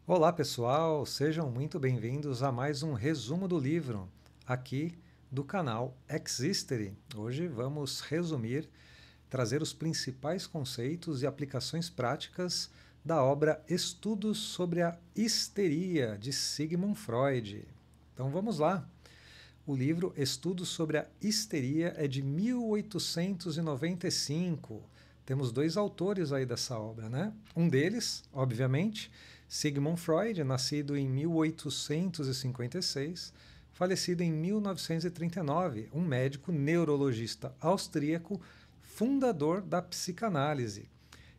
Olá pessoal, sejam muito bem-vindos a mais um resumo do livro aqui do canal Existery. Hoje vamos resumir, trazer os principais conceitos e aplicações práticas da obra Estudos sobre a Histeria de Sigmund Freud. Então vamos lá. O livro Estudos sobre a Histeria é de 1895. Temos dois autores aí dessa obra, né? Um deles, obviamente, Sigmund Freud, nascido em 1856, falecido em 1939, um médico neurologista austríaco, fundador da psicanálise.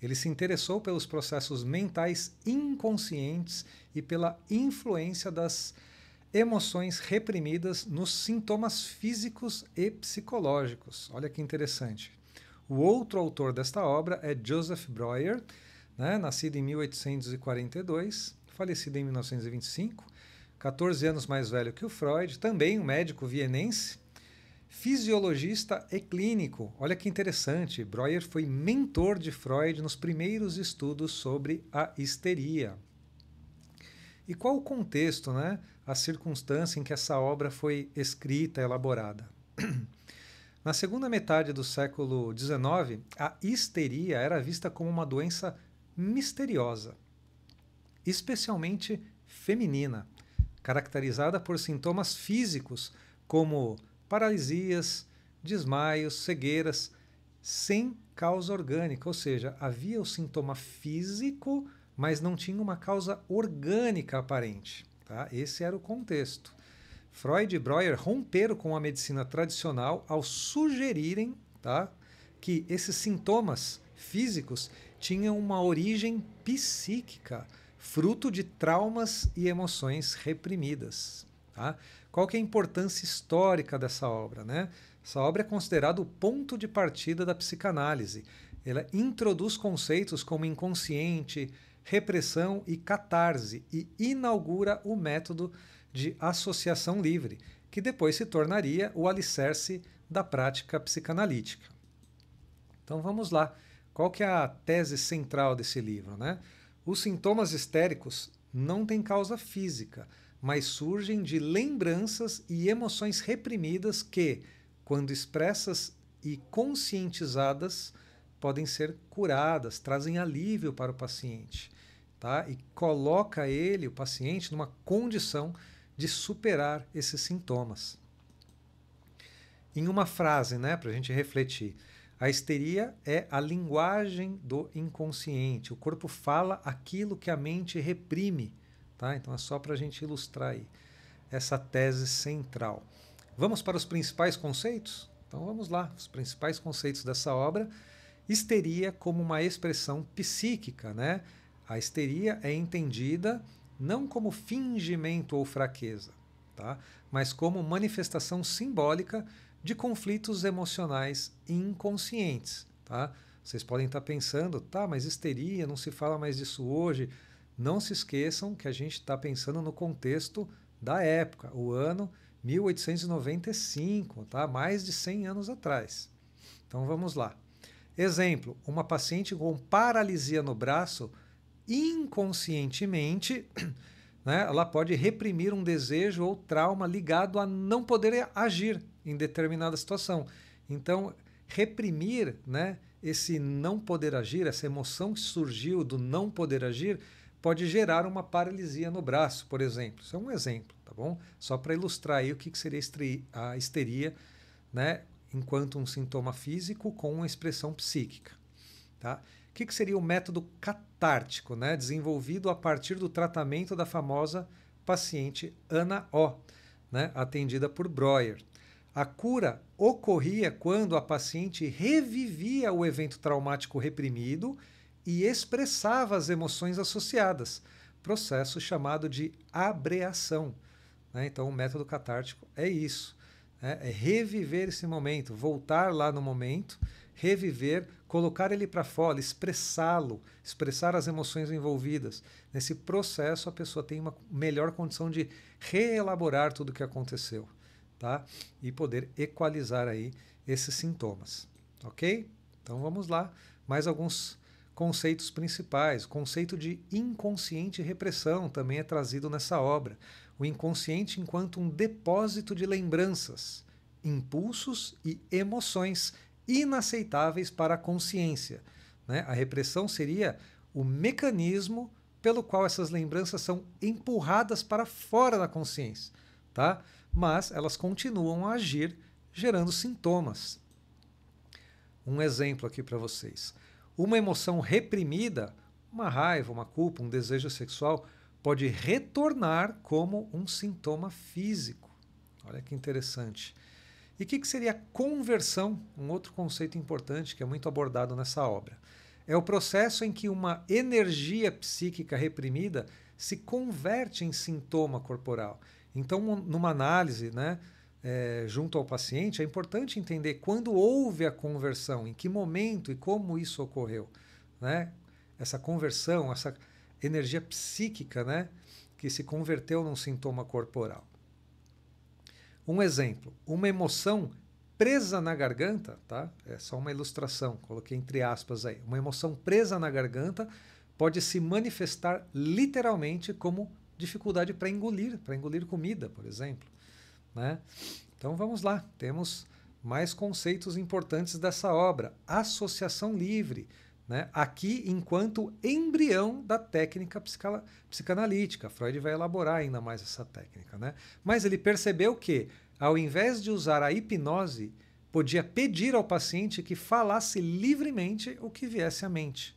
Ele se interessou pelos processos mentais inconscientes e pela influência das emoções reprimidas nos sintomas físicos e psicológicos. Olha que interessante. O outro autor desta obra é Joseph Breuer, né, nascido em 1842, falecido em 1925, 14 anos mais velho que o Freud, também um médico vienense, fisiologista e clínico. Olha que interessante, Breuer foi mentor de Freud nos primeiros estudos sobre a histeria. E qual o contexto, né, a circunstância em que essa obra foi escrita, elaborada? Na segunda metade do século XIX, a histeria era vista como uma doença misteriosa, especialmente feminina, caracterizada por sintomas físicos como paralisias, desmaios, cegueiras, sem causa orgânica, ou seja, havia o sintoma físico, mas não tinha uma causa orgânica aparente. Tá? Esse era o contexto. Freud e Breuer romperam com a medicina tradicional ao sugerirem, tá, que esses sintomas físicos tinham uma origem psíquica, fruto de traumas e emoções reprimidas. Tá? Qual que é a importância histórica dessa obra? Né? Essa obra é considerada o ponto de partida da psicanálise. Ela introduz conceitos como inconsciente, repressão e catarse e inaugura o método de associação livre, que depois se tornaria o alicerce da prática psicanalítica. Então vamos lá. Qual que é a tese central desse livro? Né? Os sintomas histéricos não têm causa física, mas surgem de lembranças e emoções reprimidas que, quando expressas e conscientizadas, podem ser curadas, trazem alívio para o paciente, tá? E coloca ele, o paciente, numa condição de superar esses sintomas. Em uma frase, né, para a gente refletir, a histeria é a linguagem do inconsciente. O corpo fala aquilo que a mente reprime. Tá? Então é só para a gente ilustrar aí essa tese central. Vamos para os principais conceitos? Então vamos lá, os principais conceitos dessa obra. Histeria como uma expressão psíquica, né? A histeria é entendida não como fingimento ou fraqueza, tá? Mas como manifestação simbólica de conflitos emocionais inconscientes. Tá? Vocês podem estar pensando, tá, mas histeria, não se fala mais disso hoje. Não se esqueçam que a gente está pensando no contexto da época, o ano 1895, tá? Mais de 100 anos atrás. Então vamos lá. Exemplo, uma paciente com paralisia no braço, inconscientemente, né, ela pode reprimir um desejo ou trauma ligado a não poder agir em determinada situação. Então, reprimir, né, esse não poder agir, essa emoção que surgiu do não poder agir, pode gerar uma paralisia no braço, por exemplo. Isso é um exemplo, tá bom? Só para ilustrar aí o que seria a histeria, né, enquanto um sintoma físico com uma expressão psíquica. Tá? O que seria o método catártico, né, desenvolvido a partir do tratamento da famosa paciente Ana O, né, atendida por Breuer. A cura ocorria quando a paciente revivia o evento traumático reprimido e expressava as emoções associadas, processo chamado de abreação. Né? Então, o método catártico é isso. É reviver esse momento, voltar lá no momento, reviver, colocar ele para fora, expressá-lo, expressar as emoções envolvidas. Nesse processo, a pessoa tem uma melhor condição de reelaborar tudo o que aconteceu, tá? E poder equalizar aí esses sintomas, ok? Então vamos lá, mais alguns conceitos principais. O conceito de inconsciente repressão também é trazido nessa obra. O inconsciente enquanto um depósito de lembranças, impulsos e emoções inaceitáveis para a consciência. Né? A repressão seria o mecanismo pelo qual essas lembranças são empurradas para fora da consciência, tá? Mas elas continuam a agir, gerando sintomas. Um exemplo aqui para vocês. Uma emoção reprimida, uma raiva, uma culpa, um desejo sexual, pode retornar como um sintoma físico. Olha que interessante. E o que seria conversão? Um outro conceito importante que é muito abordado nessa obra. É o processo em que uma energia psíquica reprimida se converte em sintoma corporal. Então, numa análise, né, junto ao paciente, é importante entender quando houve a conversão, em que momento e como isso ocorreu. Né? Essa conversão, essa energia psíquica, né, que se converteu num sintoma corporal. Um exemplo, uma emoção presa na garganta, tá? É só uma ilustração, coloquei entre aspas aí. Uma emoção presa na garganta pode se manifestar literalmente como dificuldade para engolir comida, por exemplo. Né? Então vamos lá, temos mais conceitos importantes dessa obra. Associação livre, né? Aqui enquanto embrião da técnica psicanalítica. Freud vai elaborar ainda mais essa técnica. Né? Mas ele percebeu que, ao invés de usar a hipnose, podia pedir ao paciente que falasse livremente o que viesse à mente.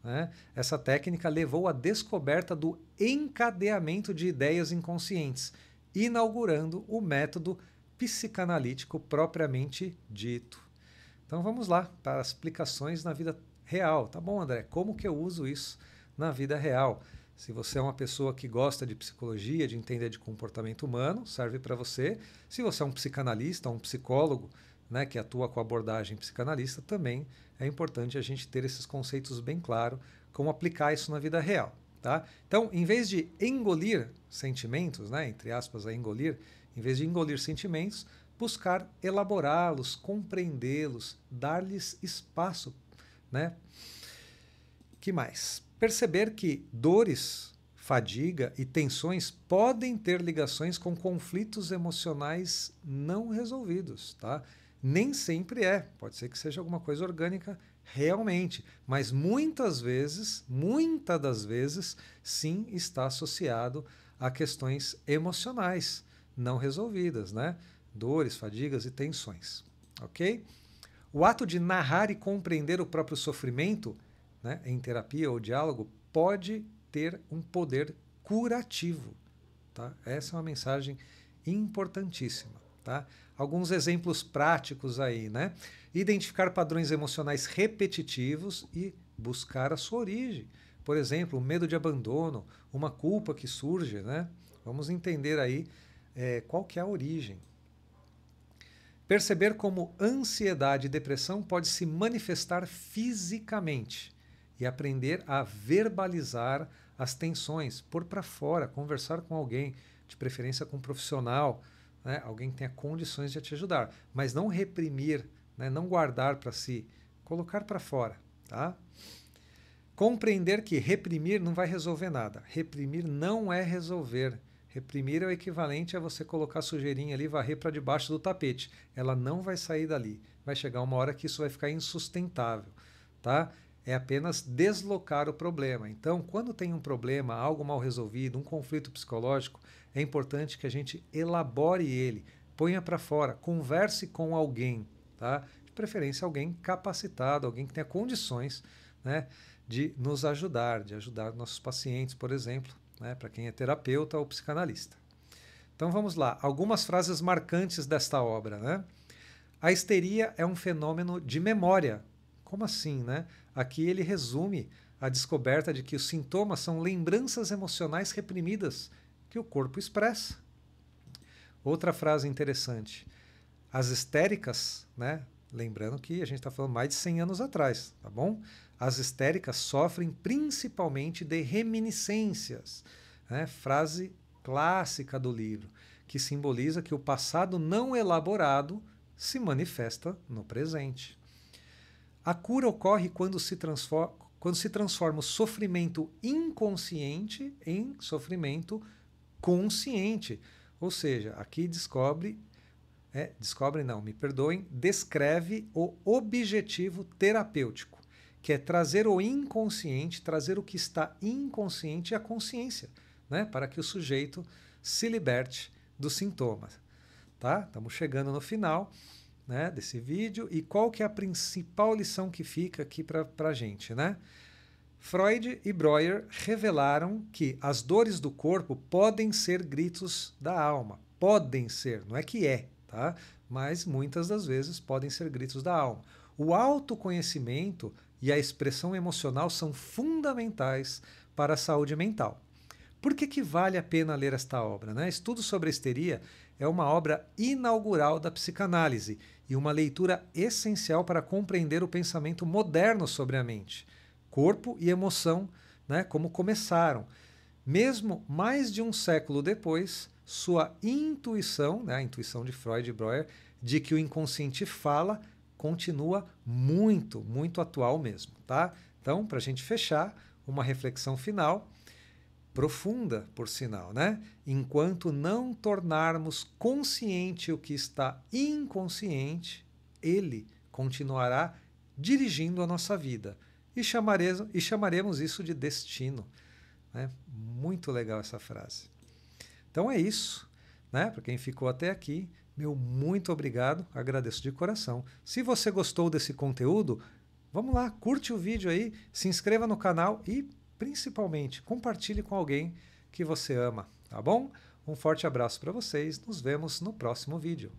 Né? Essa técnica levou à descoberta do encadeamento de ideias inconscientes, inaugurando o método psicanalítico propriamente dito. Então vamos lá para as aplicações na vida real. Tá bom, André, como que eu uso isso na vida real? Se você é uma pessoa que gosta de psicologia, de entender de comportamento humano, serve para você. Se você é um psicanalista, um psicólogo, né, que atua com abordagem psicanalista, também é importante a gente ter esses conceitos bem claros, como aplicar isso na vida real. Tá? Então, em vez de engolir sentimentos, né, entre aspas, engolir, em vez de engolir sentimentos, buscar elaborá-los, compreendê-los, dar-lhes espaço. Né? Que mais? Perceber que dores, fadiga e tensões podem ter ligações com conflitos emocionais não resolvidos, tá? Nem sempre pode ser que seja alguma coisa orgânica realmente, mas muitas das vezes, sim, está associado a questões emocionais não resolvidas, né? Dores, fadigas e tensões, ok? O ato de narrar e compreender o próprio sofrimento, né, em terapia ou diálogo, pode ter um poder curativo. Tá? Essa é uma mensagem importantíssima. Tá? Alguns exemplos práticos aí. Né? Identificar padrões emocionais repetitivos e buscar a sua origem. Por exemplo, o medo de abandono, uma culpa que surge. Né? Vamos entender aí qual que é a origem. Perceber como ansiedade e depressão pode se manifestar fisicamente e aprender a verbalizar as tensões, pôr para fora, conversar com alguém, de preferência com um profissional, né? Alguém que tenha condições de te ajudar, mas não reprimir, né? Não guardar para si, colocar para fora. Tá? Compreender que reprimir não vai resolver nada. Reprimir não é resolver. Reprimir é o equivalente a você colocar a sujeirinha ali e varrer para debaixo do tapete. Ela não vai sair dali. Vai chegar uma hora que isso vai ficar insustentável. Tá? É apenas deslocar o problema. Então, quando tem um problema, algo mal resolvido, um conflito psicológico, é importante que a gente elabore ele, ponha para fora, converse com alguém. Tá? De preferência, alguém capacitado, alguém que tenha condições, né, de nos ajudar, de ajudar nossos pacientes, por exemplo. Né, para quem é terapeuta ou psicanalista. Então vamos lá, algumas frases marcantes desta obra. Né? A histeria é um fenômeno de memória. Como assim? Né? Aqui ele resume a descoberta de que os sintomas são lembranças emocionais reprimidas que o corpo expressa. Outra frase interessante. As histéricas, né? Lembrando que a gente está falando mais de 100 anos atrás, tá bom? As histéricas sofrem principalmente de reminiscências, né? Frase clássica do livro, que simboliza que o passado não elaborado se manifesta no presente. A cura ocorre quando se quando se transforma o sofrimento inconsciente em sofrimento consciente. Ou seja, aqui descreve o objetivo terapêutico, que é trazer o inconsciente, trazer o que está inconsciente à consciência, né? Para que o sujeito se liberte dos sintomas. Tá? Estamos chegando no final, né, desse vídeo. E qual que é a principal lição que fica aqui para a gente, né? Freud e Breuer revelaram que as dores do corpo podem ser gritos da alma. Podem ser, não é que é, tá? Mas muitas das vezes podem ser gritos da alma. O autoconhecimento e a expressão emocional são fundamentais para a saúde mental. Por que vale a pena ler esta obra, né? Estudo sobre a histeria é uma obra inaugural da psicanálise e uma leitura essencial para compreender o pensamento moderno sobre a mente, corpo e emoção, né, como começaram. Mesmo mais de um século depois, sua intuição, né, a intuição de Freud e Breuer, de que o inconsciente fala, continua muito, muito atual mesmo. Tá? Então, para a gente fechar, uma reflexão final, profunda, por sinal, né? Enquanto não tornarmos consciente o que está inconsciente, ele continuará dirigindo a nossa vida. E chamaremos isso de destino. Né? Muito legal essa frase. Então é isso. Né? Para quem ficou até aqui, meu muito obrigado, agradeço de coração. Se você gostou desse conteúdo, vamos lá, curte o vídeo aí, se inscreva no canal e, principalmente, compartilhe com alguém que você ama, tá bom? Um forte abraço para vocês, nos vemos no próximo vídeo.